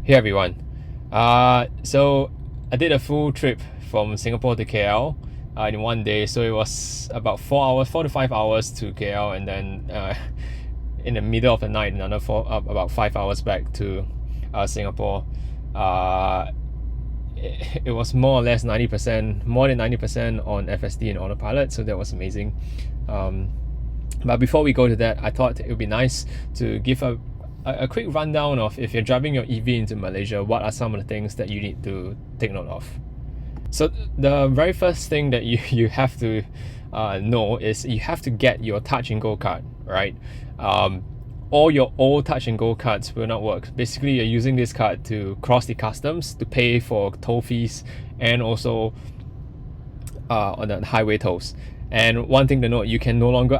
Hey everyone. So I did a full trip from Singapore to KL in one day. So it was about 4 to 5 hours to KL, and then in the middle of the night, another about 5 hours back to Singapore. It was more or less 90%, more than 90% on FSD and Autopilot. So that was amazing. But before we go to that, I thought it would be nice to give a quick rundown of, if you're driving your EV into Malaysia, what are some of the things that you need to take note of. So the very first thing that you have to know is you have to get your touch and go card, right? All your old touch and go cards will not work. Basically, you're using this card to cross the customs, to pay for toll fees, and also on the highway tolls. And one thing to note, you can no longer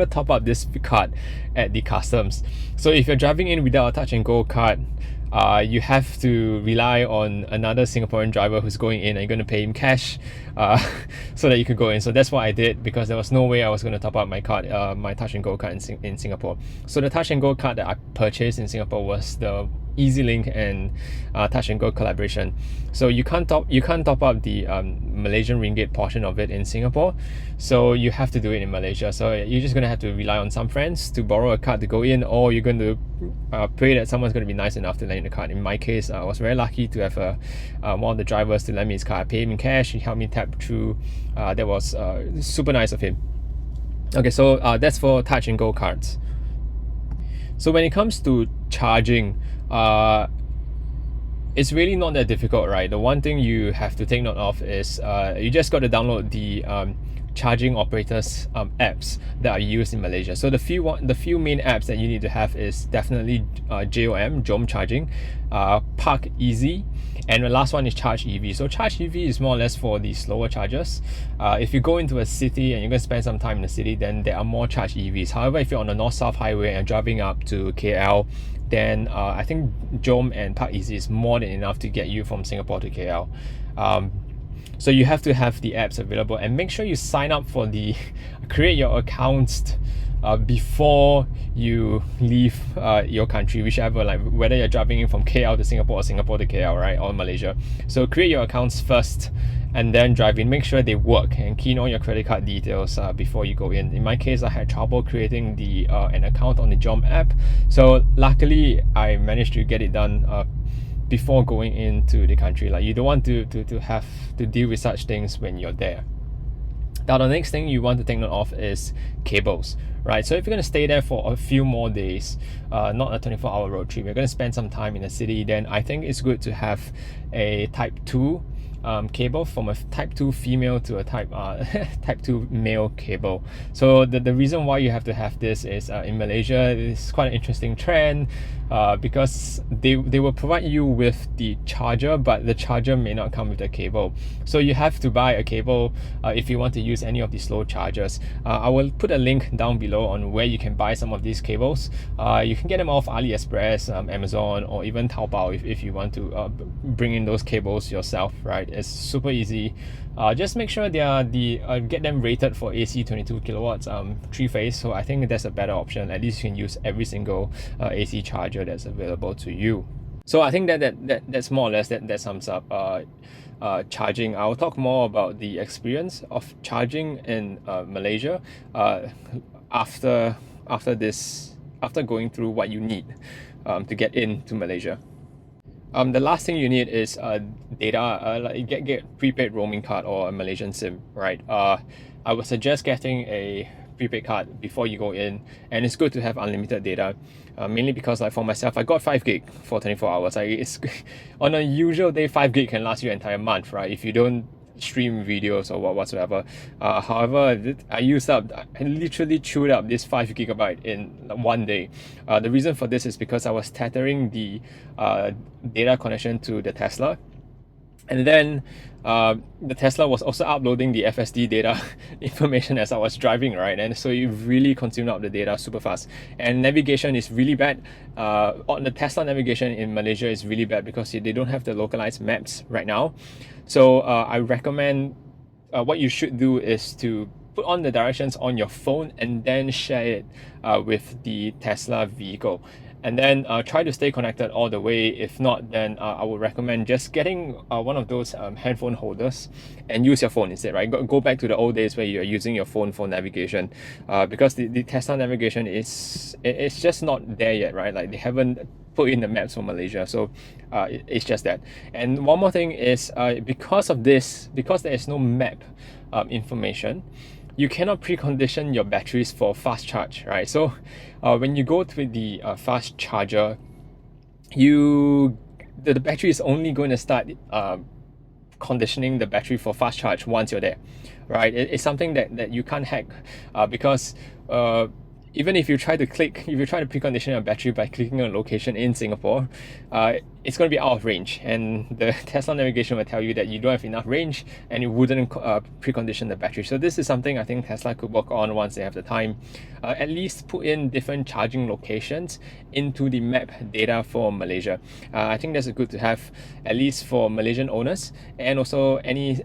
top up this card at the customs. So if you're driving in without a touch and go card, you have to rely on another Singaporean driver who's going in, and you're going to pay him cash so that you could go in. So that's what I did, because there was no way I was going to top up my card, my touch and go card in Singapore. So the touch and go card that I purchased in Singapore was the EasyLink and touch and go collaboration. So you can't top up the Malaysian ringgit portion of it in Singapore, so you have to do it in Malaysia. So you're just gonna have to rely on some friends to borrow a card to go in, or you're going to pray that someone's going to be nice enough to lend you the card. In my case, I was very lucky to have one of the drivers to lend me his card. I paid him in cash, he helped me tap through. That was super nice of him. Okay, so that's for touch and go cards. So when it comes to charging, it's really not that difficult, right? The one thing you have to take note of is you just got to download the charging operators apps that are used in Malaysia. So the few main apps that you need to have is definitely JOM charging, Park Easy, and the last one is Charge EV. So Charge EV is more or less for the slower chargers. If you go into a city and you're going to spend some time in the city, then there are more Charge EVs. However, if you're on the North-South Highway and driving up to KL, then I think JOM and Park Easy is more than enough to get you from Singapore to KL. So you have to have the apps available, and make sure you sign up for create your accounts before you leave your country, whichever, like whether you're driving in from KL to Singapore or Singapore to KL, right, or Malaysia. So create your accounts first and then drive in. Make sure they work, and key in all your credit card details before you go in. In my case, I had trouble creating an account on the JOM app, so luckily I managed to get it done before going into the country. Like, you don't want to have to deal with such things when you're there. Now, the next thing you want to take note of is cables, right? So if you're going to stay there for a few more days, not a 24-hour road trip, you're going to spend some time in the city, then I think it's good to have a Type 2 cable, from a Type 2 female to a Type 2 male cable. So the reason why you have to have this is in Malaysia, it's quite an interesting trend, because they will provide you with the charger, but the charger may not come with the cable. So you have to buy a cable if you want to use any of the slow chargers. I will put a link down below on where you can buy some of these cables. You can get them off AliExpress, Amazon, or even Taobao if you want to bring in those cables yourself, right? It's super easy. Just make sure they are get them rated for AC 22 kilowatts, 3-phase. So I think that's a better option. At least you can use every single AC charger that's available to you. So I think that's more or less that sums up charging. I'll talk more about the experience of charging in Malaysia after going through what you need to get into Malaysia. The last thing you need is data. Like get prepaid roaming card or a Malaysian SIM, right? I would suggest getting a prepaid card before you go in, and it's good to have unlimited data, mainly because, like, for myself, I got 5 gig for 24 hours. Like, it's on a usual day, 5 gig can last you an entire month, right, if you don't stream videos or whatsoever. However, I literally chewed up this 5 gigabyte in one day. The reason for this is because I was tethering the data connection to the Tesla, and then the Tesla was also uploading the FSD data information as I was driving, right? And so it really consumed up the data super fast. And navigation is really bad. On the Tesla, navigation in Malaysia is really bad because they don't have the localized maps right now. So I recommend what you should do is to put on the directions on your phone and then share it with the Tesla vehicle. and then try to stay connected all the way. If not, then I would recommend just getting one of those handphone holders and use your phone instead, right? Go back to the old days where you're using your phone for navigation, because the Tesla navigation it's just not there yet, right? Like they haven't put in the maps for Malaysia, so it's just that. And one more thing is because of this, because there is no map information, you cannot precondition your batteries for fast charge, right? So when you go to the fast charger, the battery is only going to start conditioning the battery for fast charge once you're there, right? It's something that you can't hack, because even if you try to precondition your battery by clicking on a location in Singapore, it's going to be out of range, and the Tesla navigation will tell you that you don't have enough range and it wouldn't precondition the battery. So this is something I think Tesla could work on once they have the time. At least put in different charging locations into the map data for Malaysia. I think that's good to have, at least for Malaysian owners, and also any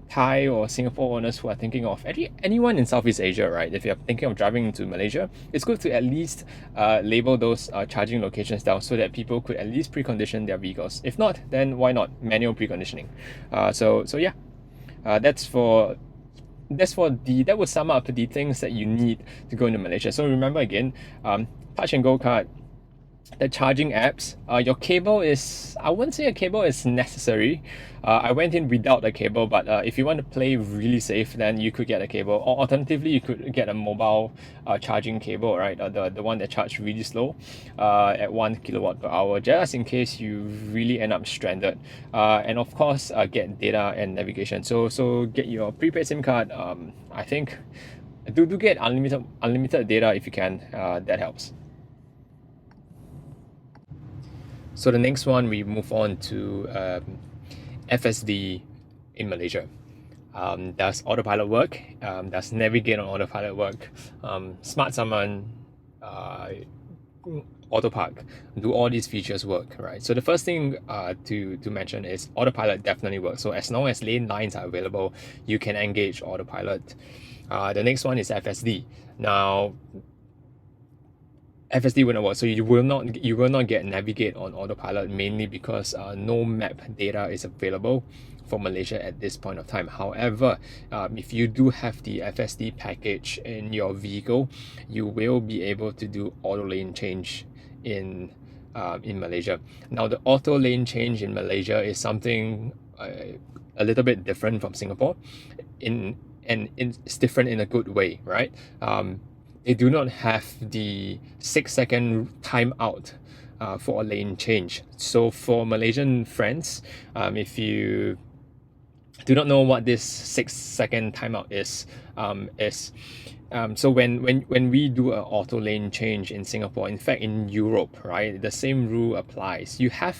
Thai or Singapore owners who are thinking of, anyone in Southeast Asia, right? If you're thinking of driving into Malaysia, it's good to at least label those charging locations down so that people could at least precondition their vehicles. If not, then why not manual preconditioning? So yeah, that would sum up the things that you need to go into Malaysia. So remember again, touch and go card, the charging apps, your cable is, I wouldn't say a cable is necessary. I went in without a cable, but if you want to play really safe, then you could get a cable, or alternatively you could get a mobile charging cable, right? The one that charges really slow at 1 kilowatt per hour, just in case you really end up stranded. And of course, get data and navigation. So get your prepaid SIM card. I think do get unlimited data if you can. That helps. So the next one, we move on to FSD in Malaysia. Does autopilot work? Does navigate on autopilot work? Smart Summon, Auto Park, do all these features work, right? So the first thing to mention is autopilot definitely works. So as long as lane lines are available, you can engage autopilot. The next one is FSD. Now, FSD wouldn't work, so you will not get navigate on autopilot, mainly because no map data is available for Malaysia at this point of time. However, if you do have the FSD package in your vehicle, you will be able to do auto lane change in Malaysia. Now, the auto lane change in Malaysia is something a little bit different from Singapore, and it's different in a good way, right? They do not have the 6-second timeout for a lane change. So for Malaysian friends, if you do not know what this 6-second timeout is, so when we do an auto lane change in Singapore, in fact in Europe, right, the same rule applies. You have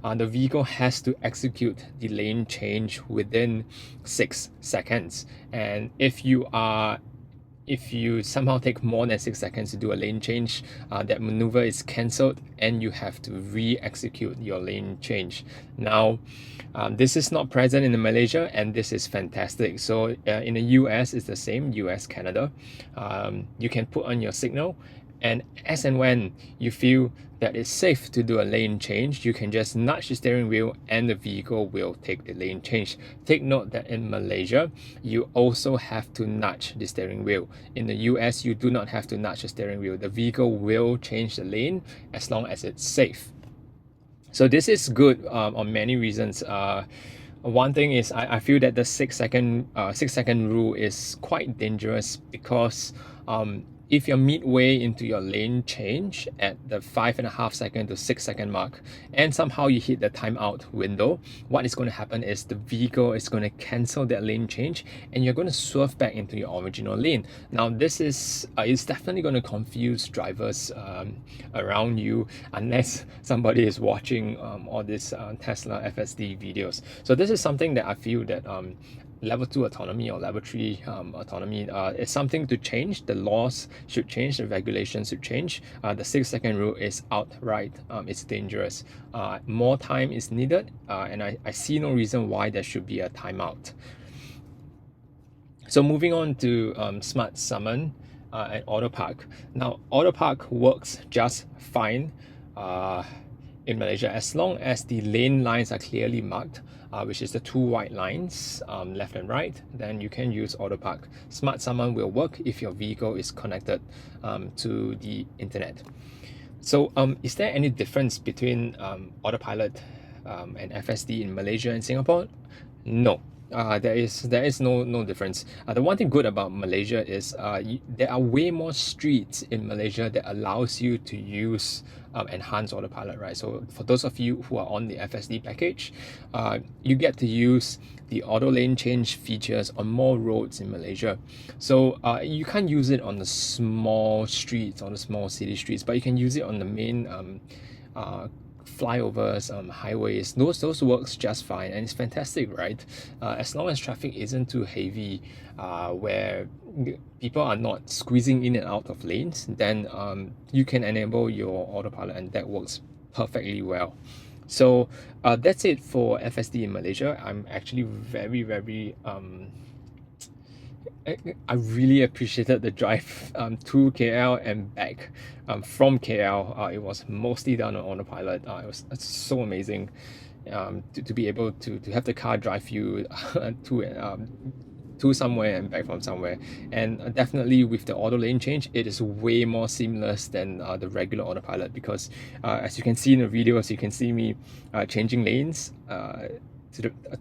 the vehicle has to execute the lane change within 6 seconds, and if you somehow take more than 6 seconds to do a lane change, that maneuver is cancelled and you have to re-execute your lane change. Now, this is not present in Malaysia, and this is fantastic. So in the US, it's the same, US, Canada. You can put on your signal, and as and when you feel that it's safe to do a lane change, you can just nudge the steering wheel and the vehicle will take the lane change. Take note that in Malaysia, you also have to nudge the steering wheel. In the US, you do not have to nudge the steering wheel. The vehicle will change the lane as long as it's safe. So this is good on many reasons. One thing is I feel that the 6-second rule is quite dangerous, because if you're midway into your lane change at the 5.5 second to 6 second mark, and somehow you hit the timeout window, what is going to happen is the vehicle is going to cancel that lane change and you're going to swerve back into your original lane. Now this is definitely going to confuse drivers around you, unless somebody is watching all these Tesla FSD videos. So this is something that I feel that level 2 autonomy or level 3 autonomy is something to change. The laws should change, the regulations should change. The 6-second rule is outright, it's dangerous. More time is needed, and I see no reason why there should be a timeout. So moving on to Smart Summon. and auto park. Now, auto park works just fine in Malaysia as long as the lane lines are clearly marked, which is the two white lines, left and right. Then you can use auto park. Smart Summon will work if your vehicle is connected to the internet. So is there any difference between Autopilot and FSD in Malaysia and Singapore? No. There is no difference. The one thing good about Malaysia is there are way more streets in Malaysia that allows you to use enhanced autopilot, right? So for those of you who are on the FSD package, you get to use the auto lane change features on more roads in Malaysia. So you can't use it on the small streets, on the small city streets, but you can use it on the main flyovers, highways. Those works just fine, and it's fantastic, right? As long as traffic isn't too heavy, where people are not squeezing in and out of lanes, then you can enable your autopilot, and that works perfectly well. So that's it for FSD in Malaysia. I'm actually very I really appreciated the drive to KL and back. From KL, it was mostly done on autopilot. It's so amazing to be able to have the car drive you to somewhere and back from somewhere. And definitely with the auto lane change, it is way more seamless than the regular autopilot, because as you can see in the videos, you can see me changing lanes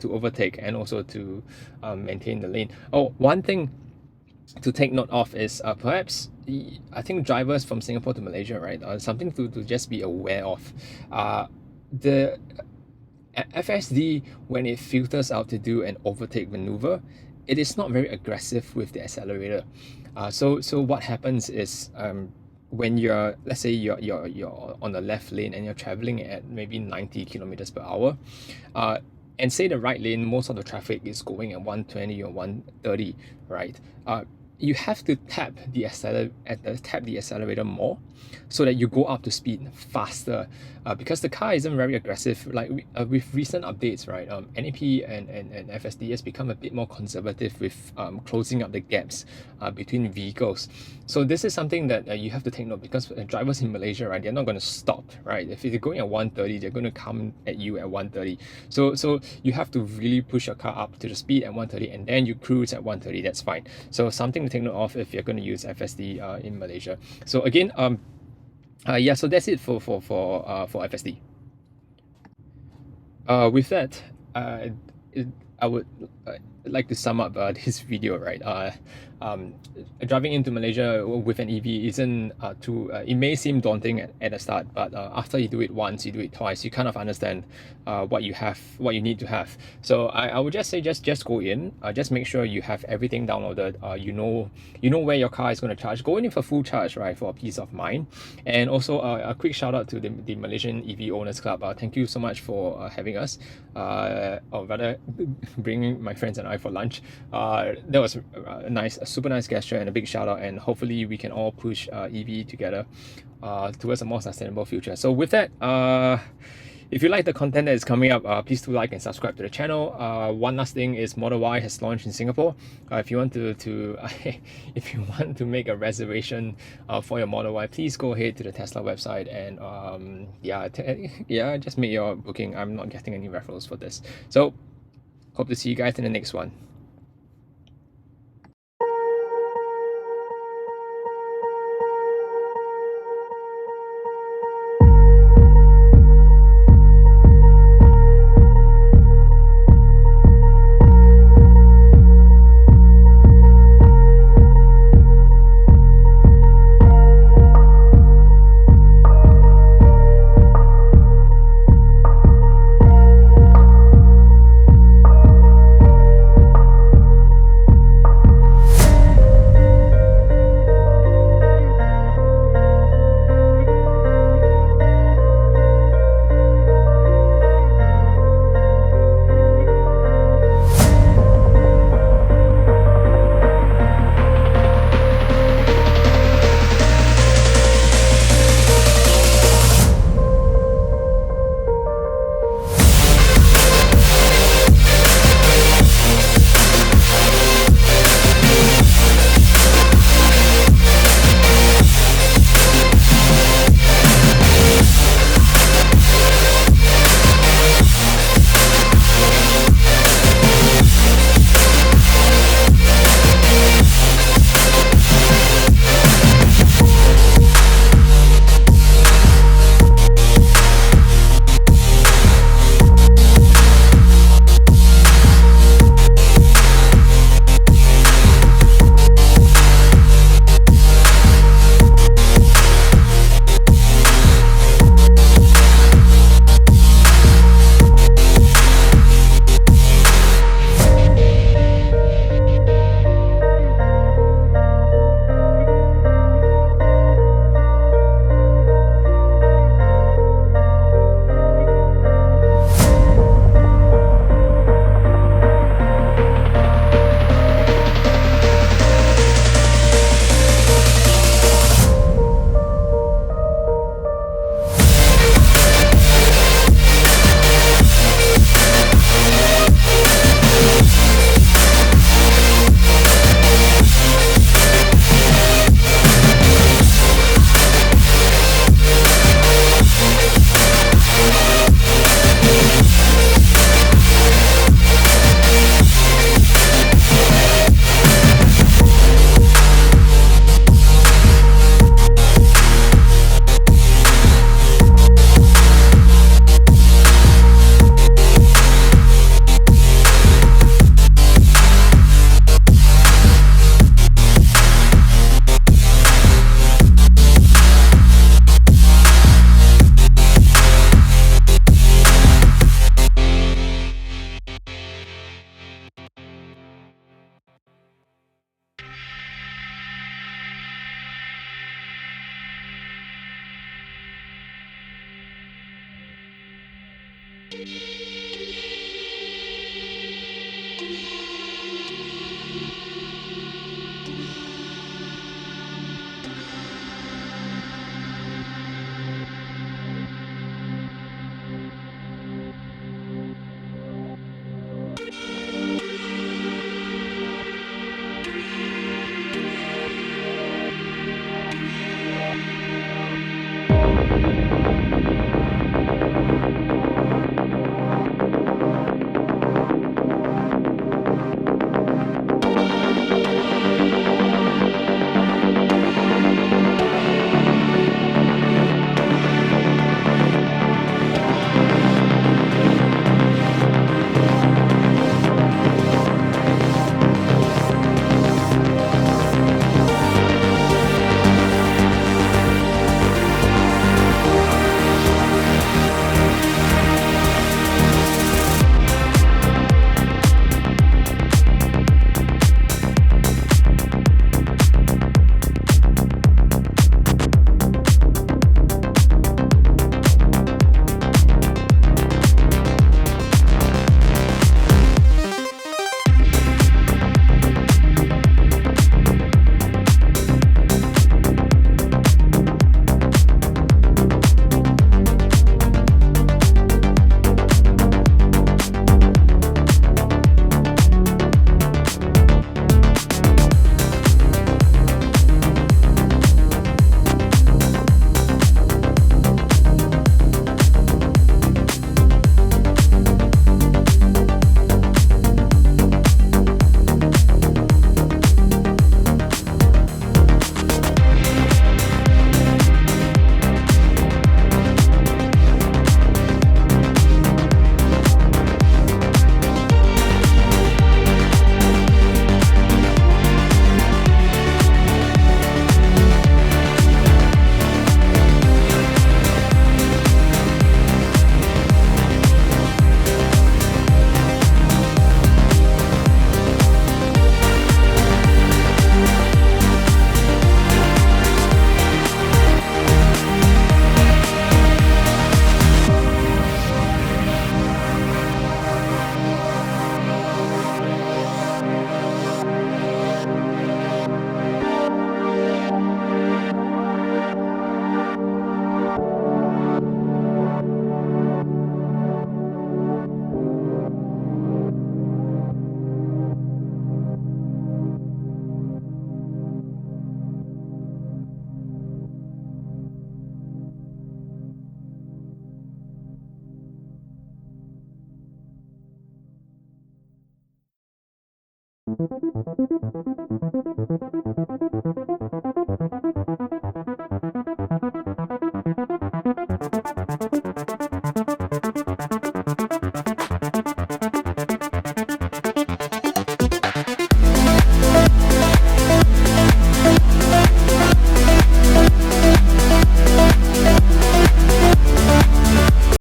to overtake and also to maintain the lane. Oh, one thing to take note of is perhaps I think drivers from Singapore to Malaysia, right? Something to just be aware of. The FSD, when it filters out to do an overtake maneuver, it is not very aggressive with the accelerator. So what happens is when you're, let's say you're on the left lane and you're traveling at maybe 90 kilometers per hour, and say the right lane, most of the traffic is going at 120 or 130, right? You have to tap the accelerator more so that you go up to speed faster, because the car isn't very aggressive. Like with recent updates, right? NAP and FSD has become a bit more conservative with closing up the gaps between vehicles. So this is something that you have to take note, because drivers in Malaysia, right, they're not going to stop, right? If they're going at 130, they're going to come at you at 130. So you have to really push your car up to the speed at 130, and then you cruise at 130. That's fine. So something to take note of if you're going to use FSD in Malaysia. So again, yeah, so that's it for FSD. With that, I would like to sum up this video, right? Driving into Malaysia with an EV isn't it may seem daunting at the start, but after you do it once, you do it twice, you kind of understand what you need to have. So I would just say just go in, just make sure you have everything downloaded. You know where your car is going to charge. Go in for full charge, right, for a peace of mind. And also a quick shout out to the Malaysian EV Owners Club. Thank you so much for having us, or rather bringing my friends and I for lunch. That was a super nice gesture, and a big shout out, and hopefully we can all push EV together towards a more sustainable future. So with that, if you like the content that is coming up, please do like and subscribe to the channel. One last thing is Model Y has launched in Singapore. If you want to if you want to make a reservation for your Model Y, please go ahead to the Tesla website and yeah, just make your booking. I'm not getting any referrals for this. So hope to see you guys in the next one.